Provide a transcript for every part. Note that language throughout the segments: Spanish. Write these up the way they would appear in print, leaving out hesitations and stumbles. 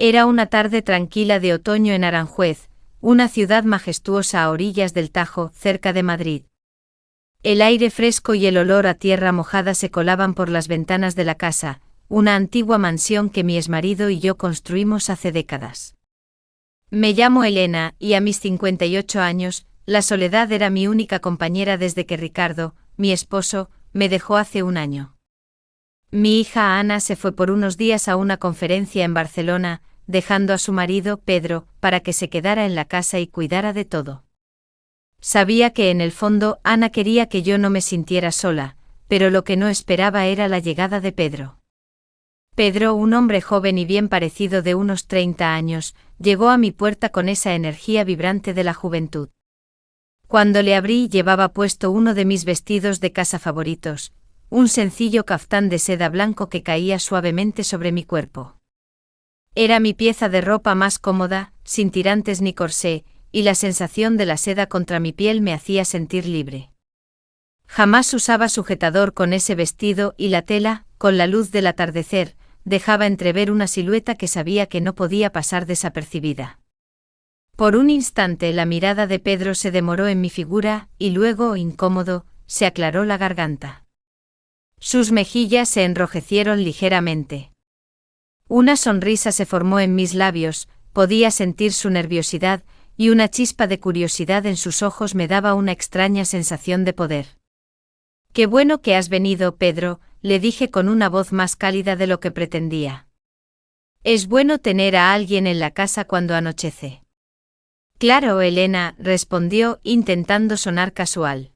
Era una tarde tranquila de otoño en Aranjuez, una ciudad majestuosa a orillas del Tajo, cerca de Madrid. El aire fresco y el olor a tierra mojada se colaban por las ventanas de la casa, una antigua mansión que mi exmarido y yo construimos hace décadas. Me llamo Elena y a mis 58 años, la soledad era mi única compañera desde que Ricardo, mi esposo, me dejó hace un año. Mi hija Ana se fue por unos días a una conferencia en Barcelona, dejando a su marido, Pedro, para que se quedara en la casa y cuidara de todo. Sabía que en el fondo Ana quería que yo no me sintiera sola, pero lo que no esperaba era la llegada de Pedro. Pedro, un hombre joven y bien parecido de unos 30 años, llegó a mi puerta con esa energía vibrante de la juventud. Cuando le abrí llevaba puesto uno de mis vestidos de casa favoritos, un sencillo caftán de seda blanco que caía suavemente sobre mi cuerpo. Era mi pieza de ropa más cómoda, sin tirantes ni corsé, y la sensación de la seda contra mi piel me hacía sentir libre. Jamás usaba sujetador con ese vestido y la tela, con la luz del atardecer, dejaba entrever una silueta que sabía que no podía pasar desapercibida. Por un instante la mirada de Pedro se demoró en mi figura y luego, incómodo, se aclaró la garganta. Sus mejillas se enrojecieron ligeramente. Una sonrisa se formó en mis labios, podía sentir su nerviosidad, y una chispa de curiosidad en sus ojos me daba una extraña sensación de poder. «Qué bueno que has venido, Pedro», le dije con una voz más cálida de lo que pretendía. «Es bueno tener a alguien en la casa cuando anochece». «Claro, Elena», respondió, intentando sonar casual.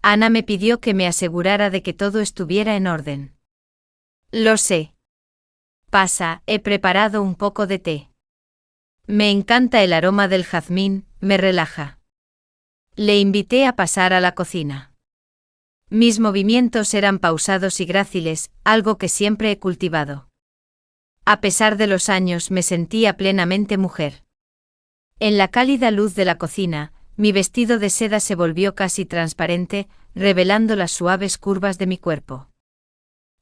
«Ana me pidió que me asegurara de que todo estuviera en orden». «Lo sé. Pasa, he preparado un poco de té». «Me encanta el aroma del jazmín, me relaja». Le invité a pasar a la cocina. Mis movimientos eran pausados y gráciles, algo que siempre he cultivado. A pesar de los años me sentía plenamente mujer. En la cálida luz de la cocina, mi vestido de seda se volvió casi transparente, revelando las suaves curvas de mi cuerpo.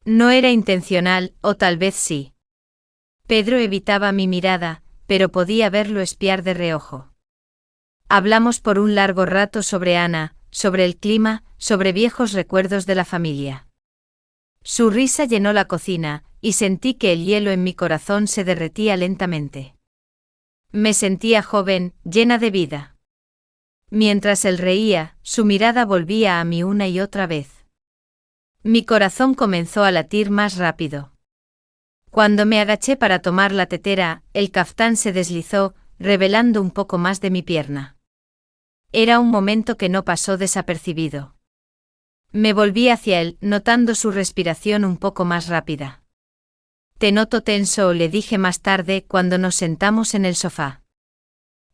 No era intencional, o tal vez sí. Pedro evitaba mi mirada, pero podía verlo espiar de reojo. Hablamos por un largo rato sobre Ana, sobre el clima, sobre viejos recuerdos de la familia. Su risa llenó la cocina, y sentí que el hielo en mi corazón se derretía lentamente. Me sentía joven, llena de vida. Mientras él reía, su mirada volvía a mí una y otra vez. Mi corazón comenzó a latir más rápido. Cuando me agaché para tomar la tetera, el caftán se deslizó, revelando un poco más de mi pierna. Era un momento que no pasó desapercibido. Me volví hacia él, notando su respiración un poco más rápida. «Te noto tenso», le dije más tarde cuando nos sentamos en el sofá.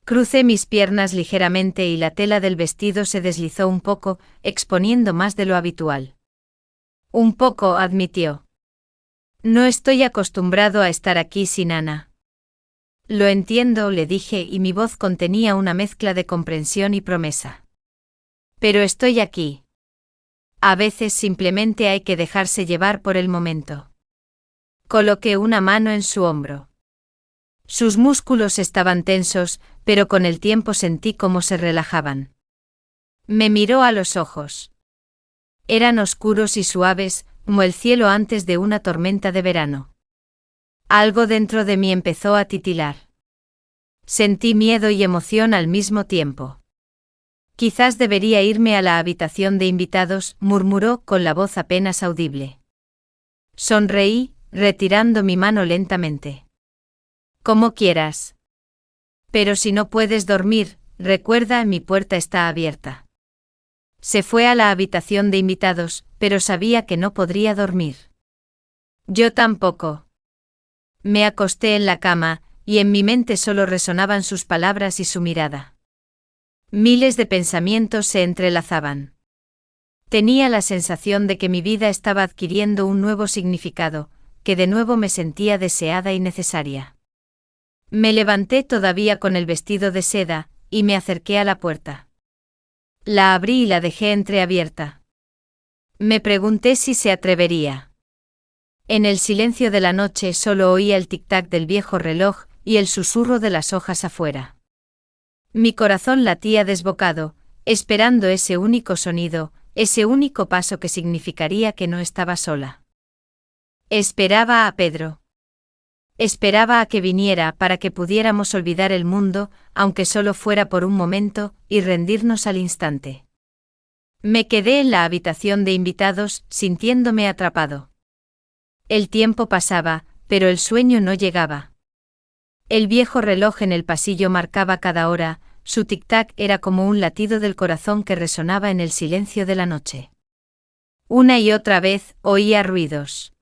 Crucé mis piernas ligeramente y la tela del vestido se deslizó un poco, exponiendo más de lo habitual. «Un poco», admitió. «No estoy acostumbrado a estar aquí sin Ana». «Lo entiendo», le dije y mi voz contenía una mezcla de comprensión y promesa. «Pero estoy aquí». A veces simplemente hay que dejarse llevar por el momento. Coloqué una mano en su hombro. Sus músculos estaban tensos, pero con el tiempo sentí cómo se relajaban. Me miró a los ojos. Eran oscuros y suaves, como el cielo antes de una tormenta de verano. Algo dentro de mí empezó a titilar. Sentí miedo y emoción al mismo tiempo. «Quizás debería irme a la habitación de invitados», murmuró con la voz apenas audible. Sonreí, retirando mi mano lentamente. «Como quieras. Pero si no puedes dormir, recuerda, mi puerta está abierta». Se fue a la habitación de invitados, pero sabía que no podría dormir. Yo tampoco. Me acosté en la cama, y en mi mente solo resonaban sus palabras y su mirada. Miles de pensamientos se entrelazaban. Tenía la sensación de que mi vida estaba adquiriendo un nuevo significado, que de nuevo me sentía deseada y necesaria. Me levanté todavía con el vestido de seda, y me acerqué a la puerta. La abrí y la dejé entreabierta. Me pregunté si se atrevería. En el silencio de la noche solo oía el tic-tac del viejo reloj y el susurro de las hojas afuera. Mi corazón latía desbocado, esperando ese único sonido, ese único paso que significaría que no estaba sola. Esperaba a Pedro. Esperaba a que viniera para que pudiéramos olvidar el mundo, aunque solo fuera por un momento, y rendirnos al instante. Me quedé en la habitación de invitados, sintiéndome atrapado. El tiempo pasaba, pero el sueño no llegaba. El viejo reloj en el pasillo marcaba cada hora, su tic-tac era como un latido del corazón que resonaba en el silencio de la noche. Una y otra vez oía ruidos.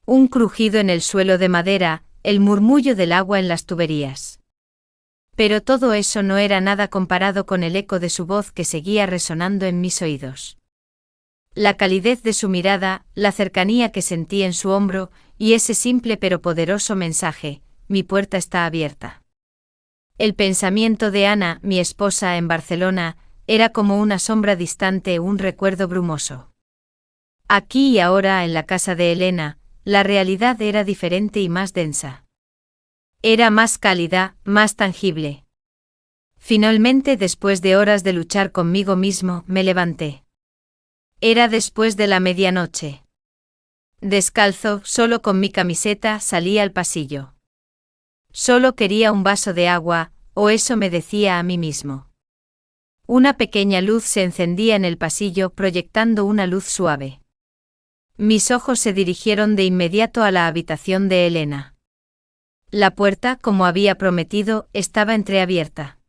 Un crujido en el suelo de madera, el murmullo del agua en las tuberías. Pero todo eso no era nada comparado con el eco de su voz que seguía resonando en mis oídos. La calidez de su mirada, la cercanía que sentí en su hombro, y ese simple pero poderoso mensaje: mi puerta está abierta. El pensamiento de Ana, mi esposa en Barcelona, era como una sombra distante, un recuerdo brumoso. Aquí y ahora, en la casa de Elena, la realidad era diferente y más densa. Era más cálida, más tangible. Finalmente, después de horas de luchar conmigo mismo, me levanté. Era después de la medianoche. Descalzo, solo con mi camiseta, salí al pasillo. Solo quería un vaso de agua, o eso me decía a mí mismo. Una pequeña luz se encendía en el pasillo, proyectando una luz suave. Mis ojos se dirigieron de inmediato a la habitación de Elena. La puerta, como había prometido, estaba entreabierta.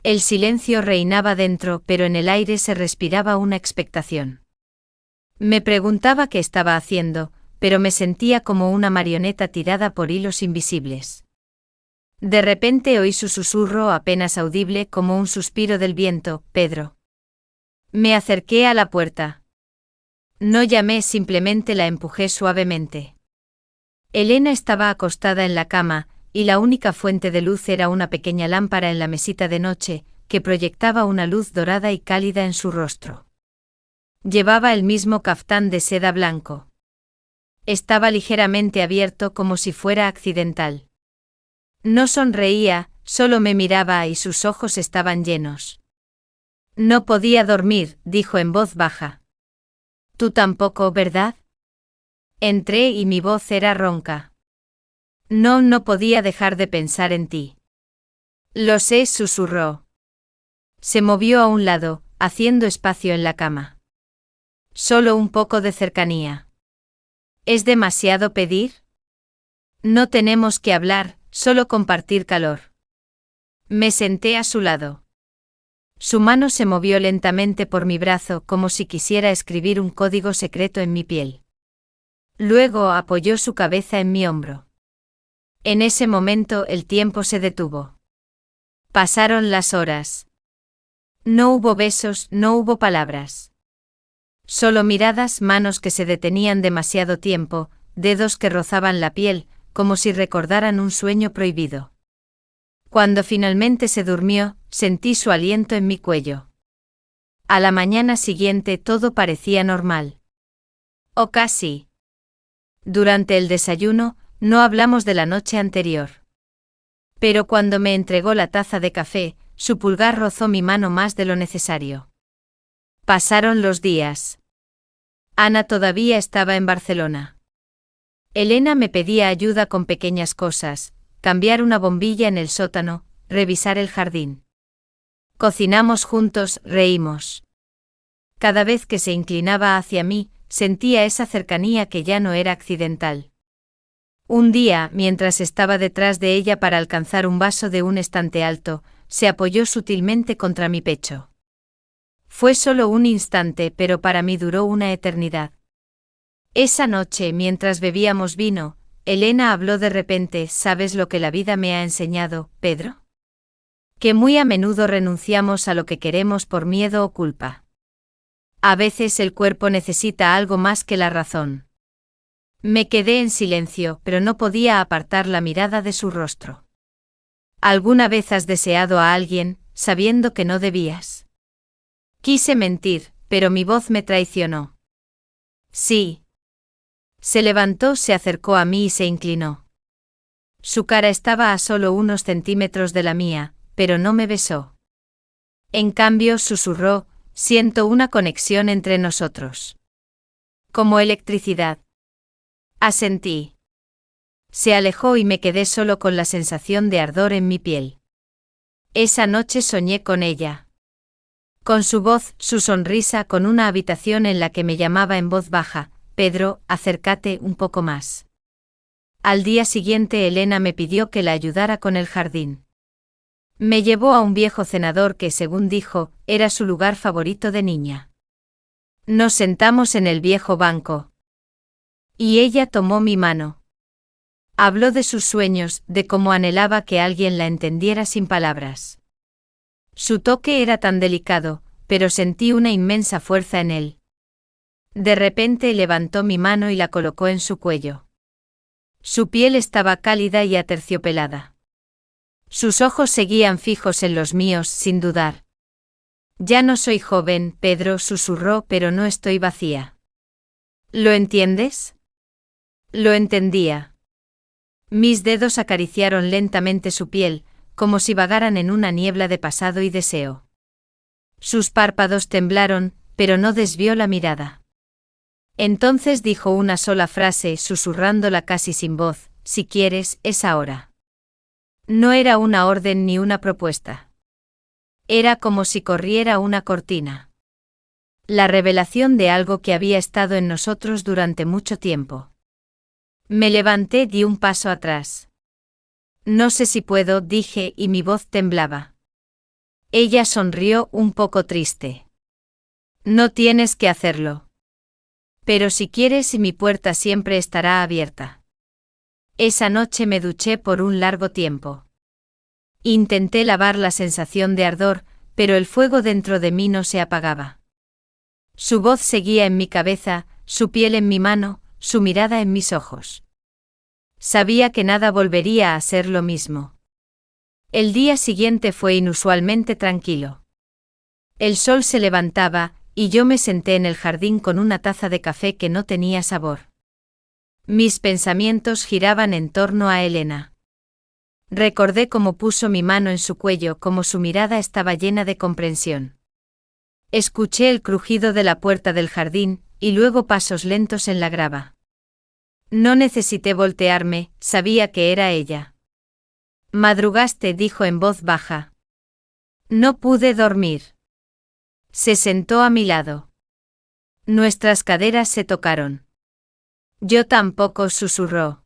El silencio reinaba dentro, pero en el aire se respiraba una expectación. Me preguntaba qué estaba haciendo, pero me sentía como una marioneta tirada por hilos invisibles. De repente oí su susurro apenas audible como un suspiro del viento: Pedro. Me acerqué a la puerta. No llamé, simplemente la empujé suavemente. Elena estaba acostada en la cama, y la única fuente de luz era una pequeña lámpara en la mesita de noche, que proyectaba una luz dorada y cálida en su rostro. Llevaba el mismo caftán de seda blanco. Estaba ligeramente abierto como si fuera accidental. No sonreía, solo me miraba y sus ojos estaban llenos. No podía dormir, dijo en voz baja. Tú tampoco, ¿verdad? Entré y mi voz era ronca. No podía dejar de pensar en ti. Lo sé, susurró. Se movió a un lado, haciendo espacio en la cama. Solo un poco de cercanía. ¿Es demasiado pedir? No tenemos que hablar, solo compartir calor. Me senté a su lado. Su mano se movió lentamente por mi brazo como si quisiera escribir un código secreto en mi piel. Luego apoyó su cabeza en mi hombro. En ese momento el tiempo se detuvo. Pasaron las horas. No hubo besos, no hubo palabras. Solo miradas, manos que se detenían demasiado tiempo, dedos que rozaban la piel, como si recordaran un sueño prohibido. Cuando finalmente se durmió, sentí su aliento en mi cuello. A la mañana siguiente todo parecía normal. O casi. Durante el desayuno, no hablamos de la noche anterior. Pero cuando me entregó la taza de café, su pulgar rozó mi mano más de lo necesario. Pasaron los días. Ana todavía estaba en Barcelona. Elena me pedía ayuda con pequeñas cosas: cambiar una bombilla en el sótano, revisar el jardín. Cocinamos juntos, reímos. Cada vez que se inclinaba hacia mí, sentía esa cercanía que ya no era accidental. Un día, mientras estaba detrás de ella para alcanzar un vaso de un estante alto, se apoyó sutilmente contra mi pecho. Fue solo un instante, pero para mí duró una eternidad. Esa noche, mientras bebíamos vino, Elena habló de repente: ¿sabes lo que la vida me ha enseñado, Pedro? Que muy a menudo renunciamos a lo que queremos por miedo o culpa. A veces el cuerpo necesita algo más que la razón. Me quedé en silencio, pero no podía apartar la mirada de su rostro. ¿Alguna vez has deseado a alguien, sabiendo que no debías? Quise mentir, pero mi voz me traicionó. Sí. Se levantó, se acercó a mí y se inclinó. Su cara estaba a solo unos centímetros de la mía, pero no me besó. En cambio, susurró: siento una conexión entre nosotros. Como electricidad. Asentí. Se alejó y me quedé solo con la sensación de ardor en mi piel. Esa noche soñé con ella. Con su voz, su sonrisa, con una habitación en la que me llamaba en voz baja: Pedro, acércate un poco más. Al día siguiente Elena me pidió que la ayudara con el jardín. Me llevó a un viejo cenador que, según dijo, era su lugar favorito de niña. Nos sentamos en el viejo banco. Y ella tomó mi mano. Habló de sus sueños, de cómo anhelaba que alguien la entendiera sin palabras. Su toque era tan delicado, pero sentí una inmensa fuerza en él. De repente levantó mi mano y la colocó en su cuello. Su piel estaba cálida y aterciopelada. Sus ojos seguían fijos en los míos, sin dudar. Ya no soy joven, Pedro, susurró, pero no estoy vacía. ¿Lo entiendes? Lo entendía. Mis dedos acariciaron lentamente su piel, como si vagaran en una niebla de pasado y deseo. Sus párpados temblaron, pero no desvió la mirada. Entonces dijo una sola frase, susurrándola casi sin voz: si quieres, es ahora. No era una orden ni una propuesta. Era como si corriera una cortina. La revelación de algo que había estado en nosotros durante mucho tiempo. Me levanté, di un paso atrás. No sé si puedo, dije, y mi voz temblaba. Ella sonrió, un poco triste. No tienes que hacerlo. Pero si quieres, mi puerta siempre estará abierta. Esa noche me duché por un largo tiempo. Intenté lavar la sensación de ardor, pero el fuego dentro de mí no se apagaba. Su voz seguía en mi cabeza, su piel en mi mano, su mirada en mis ojos. Sabía que nada volvería a ser lo mismo. El día siguiente fue inusualmente tranquilo. El sol se levantaba, y yo me senté en el jardín con una taza de café que no tenía sabor. Mis pensamientos giraban en torno a Elena. Recordé cómo puso mi mano en su cuello, cómo su mirada estaba llena de comprensión. Escuché el crujido de la puerta del jardín, y luego pasos lentos en la grava. No necesité voltearme, sabía que era ella. Madrugaste, dijo en voz baja. No pude dormir. Se sentó a mi lado. Nuestras caderas se tocaron. Yo tampoco, susurró.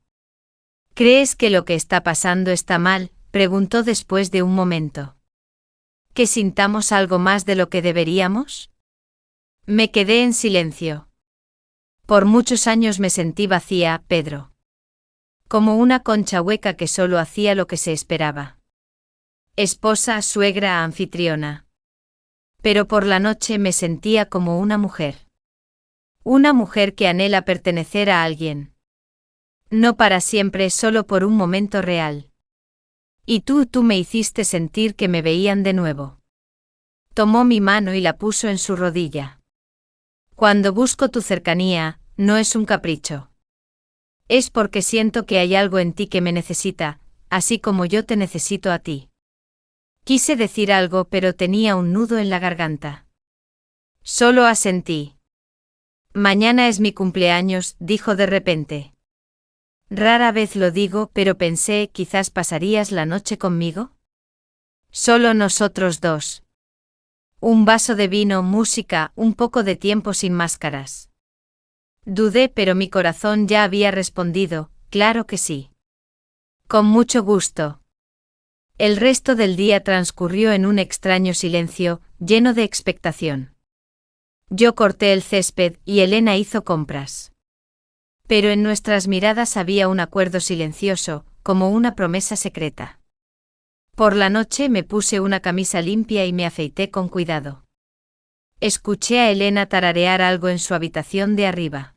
¿Crees que lo que está pasando está mal?, preguntó después de un momento. ¿Que sintamos algo más de lo que deberíamos? Me quedé en silencio. Por muchos años me sentí vacía, Pedro. Como una concha hueca que solo hacía lo que se esperaba. Esposa, suegra, anfitriona. Pero por la noche me sentía como una mujer. Una mujer que anhela pertenecer a alguien. No para siempre, solo por un momento real. Y tú me hiciste sentir que me veían de nuevo. Tomó mi mano y la puso en su rodilla. Cuando busco tu cercanía, no es un capricho. Es porque siento que hay algo en ti que me necesita, así como yo te necesito a ti. Quise decir algo, pero tenía un nudo en la garganta. Solo asentí. Mañana es mi cumpleaños, dijo de repente. Rara vez lo digo, pero pensé, quizás pasarías la noche conmigo. Solo nosotros dos. Un vaso de vino, música, un poco de tiempo sin máscaras. Dudé, pero mi corazón ya había respondido, claro que sí. Con mucho gusto. El resto del día transcurrió en un extraño silencio, lleno de expectación. Yo corté el césped y Elena hizo compras. Pero en nuestras miradas había un acuerdo silencioso, como una promesa secreta. Por la noche me puse una camisa limpia y me afeité con cuidado. Escuché a Elena tararear algo en su habitación de arriba.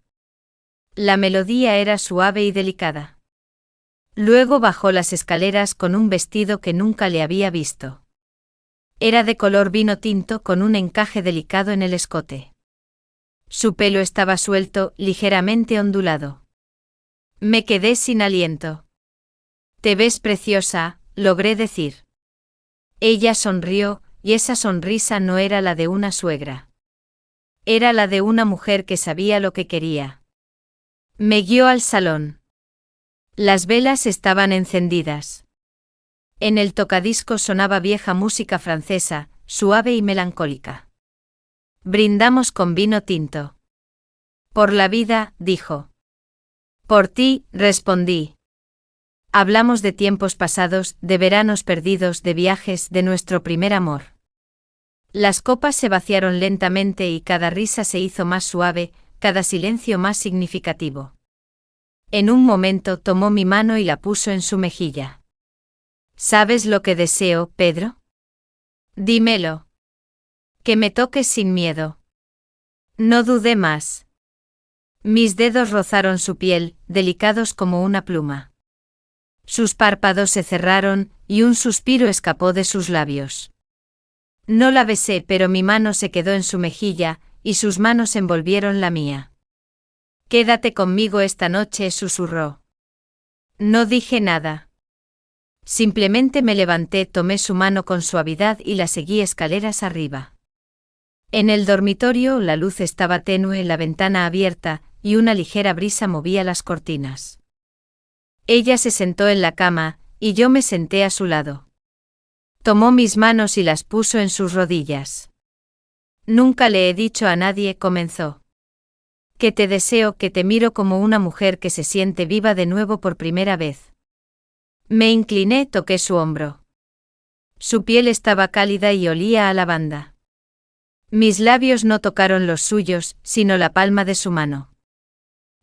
La melodía era suave y delicada. Luego bajó las escaleras con un vestido que nunca le había visto. Era de color vino tinto con un encaje delicado en el escote. Su pelo estaba suelto, ligeramente ondulado. Me quedé sin aliento. Te ves preciosa, logré decir. Ella sonrió, y esa sonrisa no era la de una suegra. Era la de una mujer que sabía lo que quería. Me guió al salón. Las velas estaban encendidas. En el tocadiscos sonaba vieja música francesa, suave y melancólica. Brindamos con vino tinto. Por la vida, dijo. Por ti, respondí. Hablamos de tiempos pasados, de veranos perdidos, de viajes, de nuestro primer amor. Las copas se vaciaron lentamente y cada risa se hizo más suave, cada silencio más significativo. En un momento tomó mi mano y la puso en su mejilla. ¿Sabes lo que deseo, Pedro? Dímelo. Que me toques sin miedo. No dudé más. Mis dedos rozaron su piel, delicados como una pluma. Sus párpados se cerraron, y un suspiro escapó de sus labios. No la besé, pero mi mano se quedó en su mejilla, y sus manos envolvieron la mía. Quédate conmigo esta noche, susurró. No dije nada. Simplemente me levanté, tomé su mano con suavidad y la seguí escaleras arriba. En el dormitorio la luz estaba tenue, la ventana abierta, y una ligera brisa movía las cortinas. Ella se sentó en la cama, y yo me senté a su lado. Tomó mis manos y las puso en sus rodillas. Nunca le he dicho a nadie, comenzó. Que te deseo, que te miro como una mujer que se siente viva de nuevo por primera vez. Me incliné, toqué su hombro. Su piel estaba cálida y olía a lavanda. Mis labios no tocaron los suyos, sino la palma de su mano.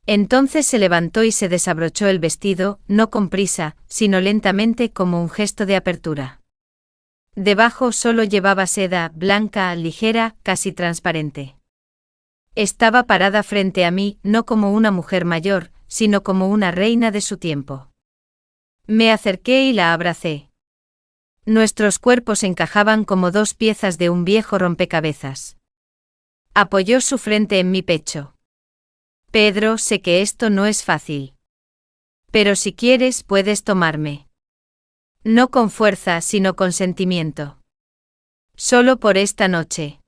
Entonces se levantó y se desabrochó el vestido, no con prisa, sino lentamente como un gesto de apertura. Debajo solo llevaba seda, blanca, ligera, casi transparente. Estaba parada frente a mí, no como una mujer mayor, sino como una reina de su tiempo. Me acerqué y la abracé. Nuestros cuerpos encajaban como dos piezas de un viejo rompecabezas. Apoyó su frente en mi pecho. Pedro, sé que esto no es fácil. Pero si quieres, puedes tomarme. No con fuerza, sino con sentimiento. Solo por esta noche.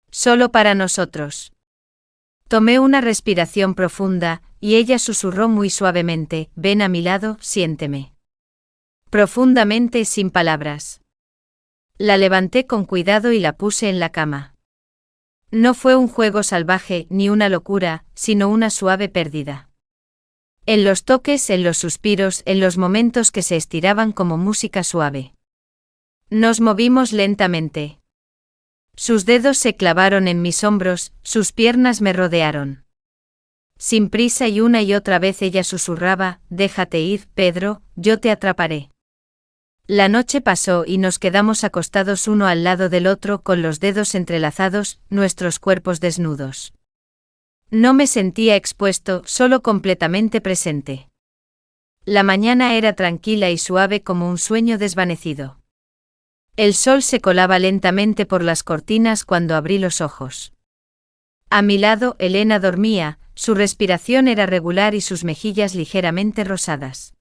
Solo para nosotros. Tomé una respiración profunda, y ella susurró muy suavemente, ven a mi lado, siénteme. Profundamente, sin palabras. La levanté con cuidado y la puse en la cama. No fue un juego salvaje, ni una locura, sino una suave pérdida. En los toques, en los suspiros, en los momentos que se estiraban como música suave. Nos movimos lentamente. Sus dedos se clavaron en mis hombros, sus piernas me rodearon. Sin prisa y una y otra vez ella susurraba, déjate ir, Pedro, yo te atraparé. La noche pasó y nos quedamos acostados uno al lado del otro con los dedos entrelazados, nuestros cuerpos desnudos. No me sentía expuesto, solo completamente presente. La mañana era tranquila y suave como un sueño desvanecido. El sol se colaba lentamente por las cortinas cuando abrí los ojos. A mi lado, Elena dormía, su respiración era regular y sus mejillas ligeramente rosadas.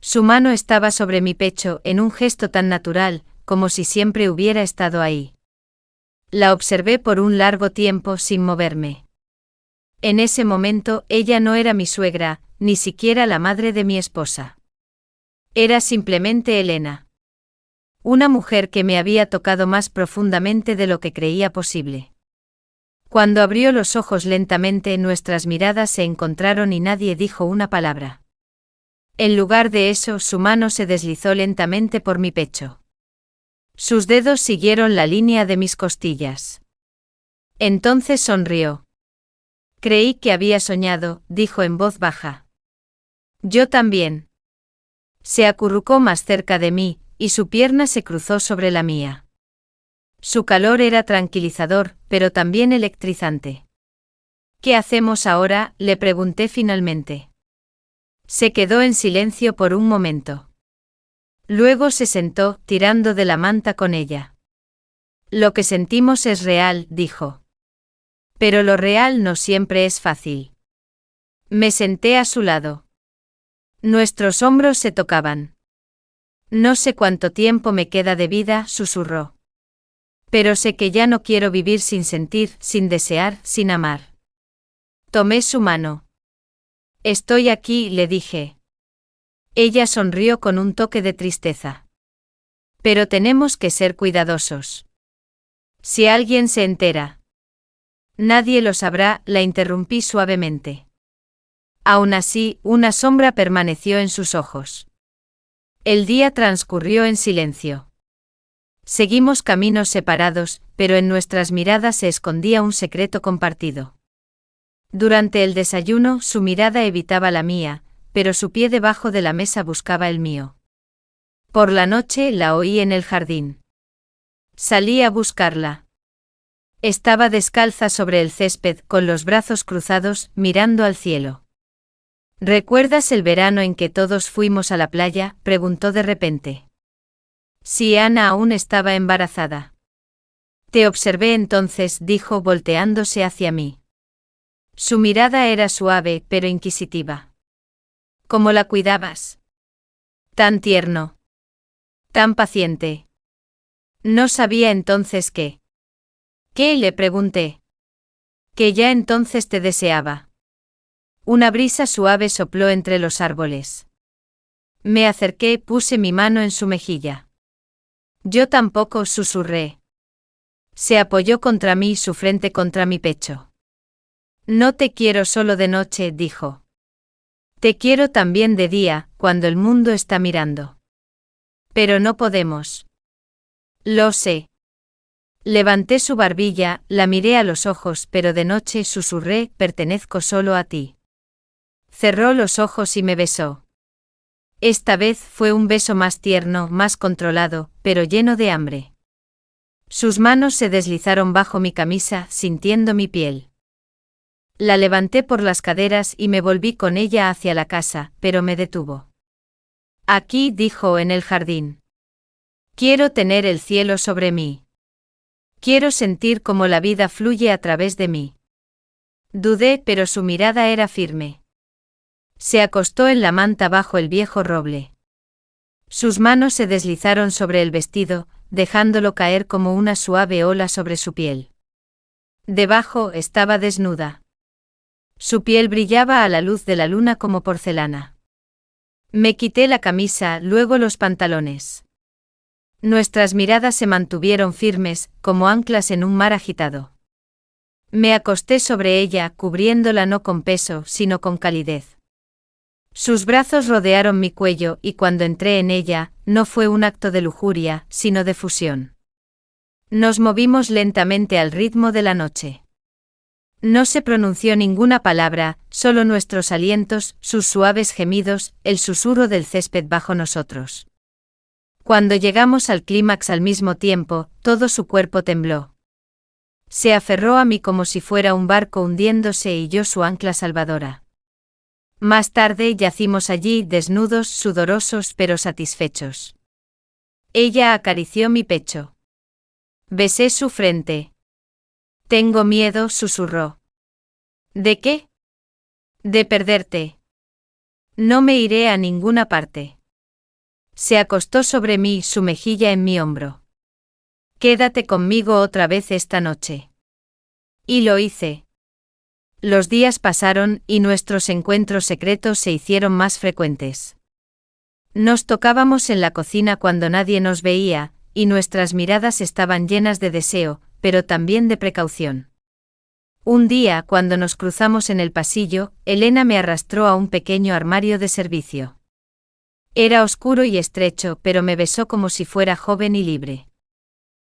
Su mano estaba sobre mi pecho en un gesto tan natural, como si siempre hubiera estado ahí. La observé por un largo tiempo sin moverme. En ese momento ella no era mi suegra, ni siquiera la madre de mi esposa. Era simplemente Elena. Una mujer que me había tocado más profundamente de lo que creía posible. Cuando abrió los ojos lentamente, nuestras miradas se encontraron y nadie dijo una palabra. En lugar de eso, su mano se deslizó lentamente por mi pecho. Sus dedos siguieron la línea de mis costillas. Entonces sonrió. Creí que había soñado, dijo en voz baja. Yo también. Se acurrucó más cerca de mí, y su pierna se cruzó sobre la mía. Su calor era tranquilizador, pero también electrizante. ¿Qué hacemos ahora?, le pregunté finalmente. Se quedó en silencio por un momento. Luego se sentó, tirando de la manta con ella. Lo que sentimos es real, dijo. Pero lo real no siempre es fácil. Me senté a su lado. Nuestros hombros se tocaban. No sé cuánto tiempo me queda de vida, susurró. Pero sé que ya no quiero vivir sin sentir, sin desear, sin amar. Tomé su mano. Estoy aquí, le dije. Ella sonrió con un toque de tristeza. Pero tenemos que ser cuidadosos. Si alguien se entera. Nadie lo sabrá, la interrumpí suavemente. Aún así, una sombra permaneció en sus ojos. El día transcurrió en silencio. Seguimos caminos separados, pero en nuestras miradas se escondía un secreto compartido. Durante el desayuno, su mirada evitaba la mía, pero su pie debajo de la mesa buscaba el mío. Por la noche la oí en el jardín. Salí a buscarla. Estaba descalza sobre el césped, con los brazos cruzados, mirando al cielo. ¿Recuerdas el verano en que todos fuimos a la playa?, preguntó de repente. Si Ana aún estaba embarazada. Te observé entonces, dijo volteándose hacia mí. Su mirada era suave, pero inquisitiva. ¿Cómo la cuidabas? Tan tierno. Tan paciente. No sabía entonces qué. ¿Qué?, le pregunté. Que ya entonces te deseaba. Una brisa suave sopló entre los árboles. Me acerqué, puse mi mano en su mejilla. Yo tampoco, susurré. Se apoyó contra mí, su frente contra mi pecho. No te quiero solo de noche, dijo. Te quiero también de día, cuando el mundo está mirando. Pero no podemos. Lo sé. Levanté su barbilla, la miré a los ojos, pero de noche, susurré, pertenezco solo a ti. Cerró los ojos y me besó. Esta vez fue un beso más tierno, más controlado, pero lleno de hambre. Sus manos se deslizaron bajo mi camisa, sintiendo mi piel. La levanté por las caderas y me volví con ella hacia la casa, pero me detuvo. Aquí, dijo, en el jardín. Quiero tener el cielo sobre mí. Quiero sentir cómo la vida fluye a través de mí. Dudé, pero su mirada era firme. Se acostó en la manta bajo el viejo roble. Sus manos se deslizaron sobre el vestido, dejándolo caer como una suave ola sobre su piel. Debajo estaba desnuda. Su piel brillaba a la luz de la luna como porcelana. Me quité la camisa, luego los pantalones. Nuestras miradas se mantuvieron firmes, como anclas en un mar agitado. Me acosté sobre ella, cubriéndola no con peso, sino con calidez. Sus brazos rodearon mi cuello y cuando entré en ella, no fue un acto de lujuria, sino de fusión. Nos movimos lentamente al ritmo de la noche. No se pronunció ninguna palabra, solo nuestros alientos, sus suaves gemidos, el susurro del césped bajo nosotros. Cuando llegamos al clímax al mismo tiempo, todo su cuerpo tembló. Se aferró a mí como si fuera un barco hundiéndose y yo su ancla salvadora. Más tarde yacimos allí, desnudos, sudorosos pero satisfechos. Ella acarició mi pecho. Besé su frente. Tengo miedo, susurró. ¿De qué? De perderte. No me iré a ninguna parte. Se acostó sobre mí, su mejilla en mi hombro. Quédate conmigo otra vez esta noche. Y lo hice. Los días pasaron y nuestros encuentros secretos se hicieron más frecuentes. Nos tocábamos en la cocina cuando nadie nos veía, y nuestras miradas estaban llenas de deseo, pero también de precaución. Un día, cuando nos cruzamos en el pasillo, Elena me arrastró a un pequeño armario de servicio. Era oscuro y estrecho, pero me besó como si fuera joven y libre.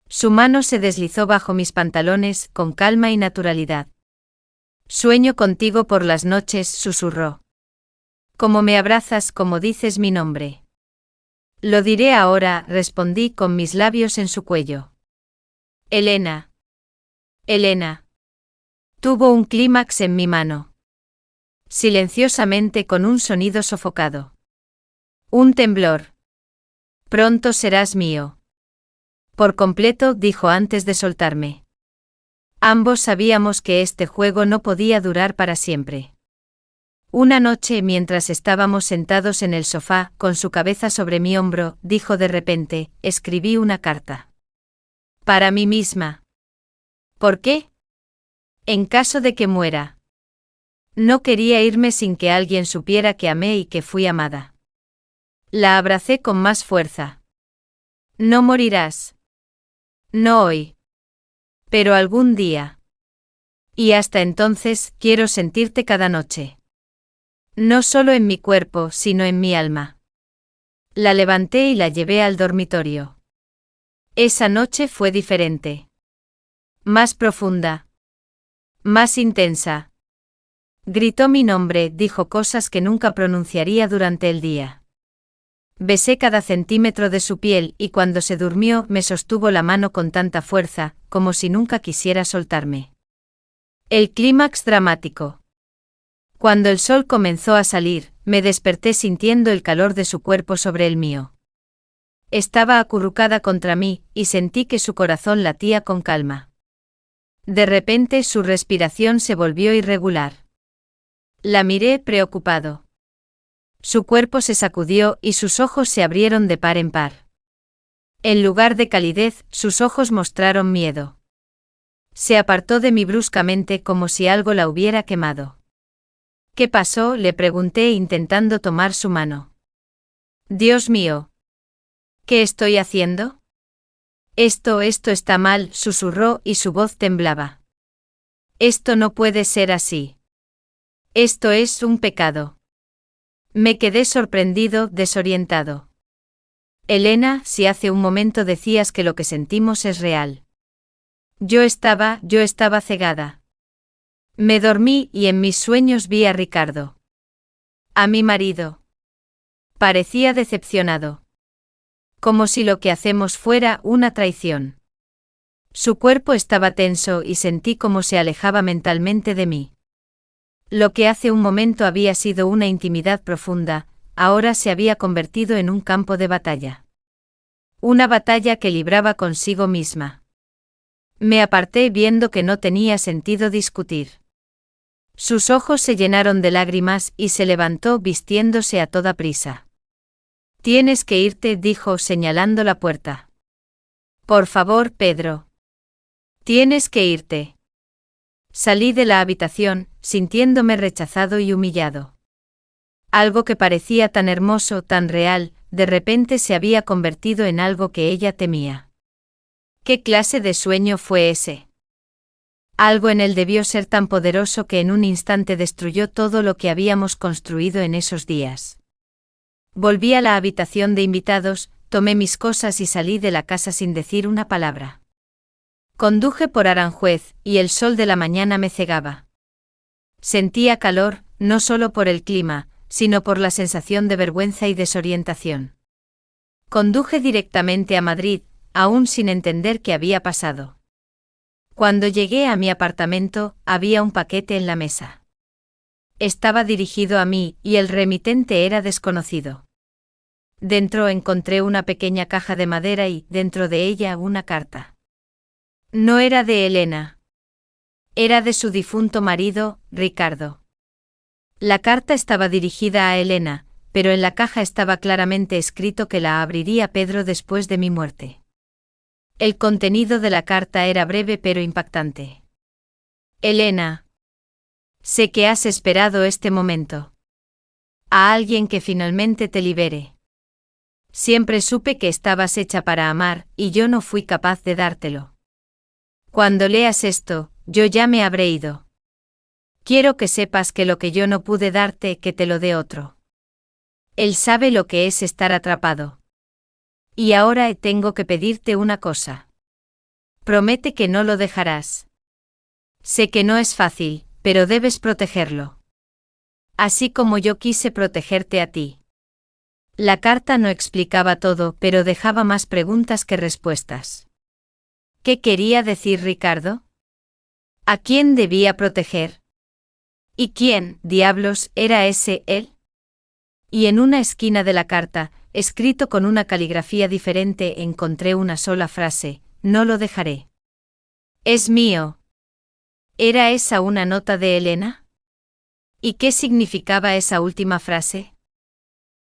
Su mano se deslizó bajo mis pantalones, con calma y naturalidad. Sueño contigo por las noches, susurró. Como me abrazas, como dices mi nombre. Lo diré ahora, respondí con mis labios en su cuello. Elena. Elena. Tuvo un clímax en mi mano. Silenciosamente con un sonido sofocado. Un temblor. Pronto serás mío. Por completo, dijo antes de soltarme. Ambos sabíamos que este juego no podía durar para siempre. Una noche, mientras estábamos sentados en el sofá, con su cabeza sobre mi hombro, dijo de repente, escribí una carta. Para mí misma. ¿Por qué? En caso de que muera. No quería irme sin que alguien supiera que amé y que fui amada. La abracé con más fuerza. No morirás. No hoy. Pero algún día. Y hasta entonces, quiero sentirte cada noche. No solo en mi cuerpo, sino en mi alma. La levanté y la llevé al dormitorio. Esa noche fue diferente. Más profunda. Más intensa. Gritó mi nombre, dijo cosas que nunca pronunciaría durante el día. Besé cada centímetro de su piel y cuando se durmió me sostuvo la mano con tanta fuerza, como si nunca quisiera soltarme. El clímax dramático. Cuando el sol comenzó a salir, me desperté sintiendo el calor de su cuerpo sobre el mío. Estaba acurrucada contra mí, y sentí que su corazón latía con calma. De repente su respiración se volvió irregular. La miré preocupado. Su cuerpo se sacudió y sus ojos se abrieron de par en par. En lugar de calidez, sus ojos mostraron miedo. Se apartó de mí bruscamente como si algo la hubiera quemado. ¿Qué pasó?, le pregunté intentando tomar su mano. Dios mío. ¿Qué estoy haciendo? Esto está mal, susurró y su voz temblaba. Esto no puede ser así. Esto es un pecado. Me quedé sorprendido, desorientado. Elena, si hace un momento decías que lo que sentimos es real. Yo estaba cegada. Me dormí y en mis sueños vi a Ricardo. A mi marido. Parecía decepcionado. Como si lo que hacemos fuera una traición. Su cuerpo estaba tenso y sentí cómo se alejaba mentalmente de mí. Lo que hace un momento había sido una intimidad profunda, ahora se había convertido en un campo de batalla. Una batalla que libraba consigo misma. Me aparté viendo que no tenía sentido discutir. Sus ojos se llenaron de lágrimas y se levantó vistiéndose a toda prisa. Tienes que irte, dijo señalando la puerta. Por favor, Pedro. Tienes que irte. Salí de la habitación, sintiéndome rechazado y humillado. Algo que parecía tan hermoso, tan real, de repente se había convertido en algo que ella temía. ¿Qué clase de sueño fue ese? Algo en él debió ser tan poderoso que en un instante destruyó todo lo que habíamos construido en esos días. Volví a la habitación de invitados, tomé mis cosas y salí de la casa sin decir una palabra. Conduje por Aranjuez, y el sol de la mañana me cegaba. Sentía calor, no solo por el clima, sino por la sensación de vergüenza y desorientación. Conduje directamente a Madrid, aún sin entender qué había pasado. Cuando llegué a mi apartamento, había un paquete en la mesa. Estaba dirigido a mí, y el remitente era desconocido. Dentro encontré una pequeña caja de madera y, dentro de ella, una carta. No era de Elena. Era de su difunto marido, Ricardo. La carta estaba dirigida a Elena, pero en la caja estaba claramente escrito que la abriría Pedro después de mi muerte. El contenido de la carta era breve pero impactante. Elena. Sé que has esperado este momento. A alguien que finalmente te libere. Siempre supe que estabas hecha para amar, y yo no fui capaz de dártelo. Cuando leas esto, yo ya me habré ido. Quiero que sepas que lo que yo no pude darte, que te lo dé otro. Él sabe lo que es estar atrapado. Y ahora tengo que pedirte una cosa. Promete que no lo dejarás. Sé que no es fácil, pero debes protegerlo. Así como yo quise protegerte a ti. La carta no explicaba todo, pero dejaba más preguntas que respuestas. ¿Qué quería decir Ricardo? ¿A quién debía proteger? ¿Y quién, diablos, era ese él? Y en una esquina de la carta, escrito con una caligrafía diferente, encontré una sola frase: no lo dejaré. Es mío. ¿Era esa una nota de Elena? ¿Y qué significaba esa última frase?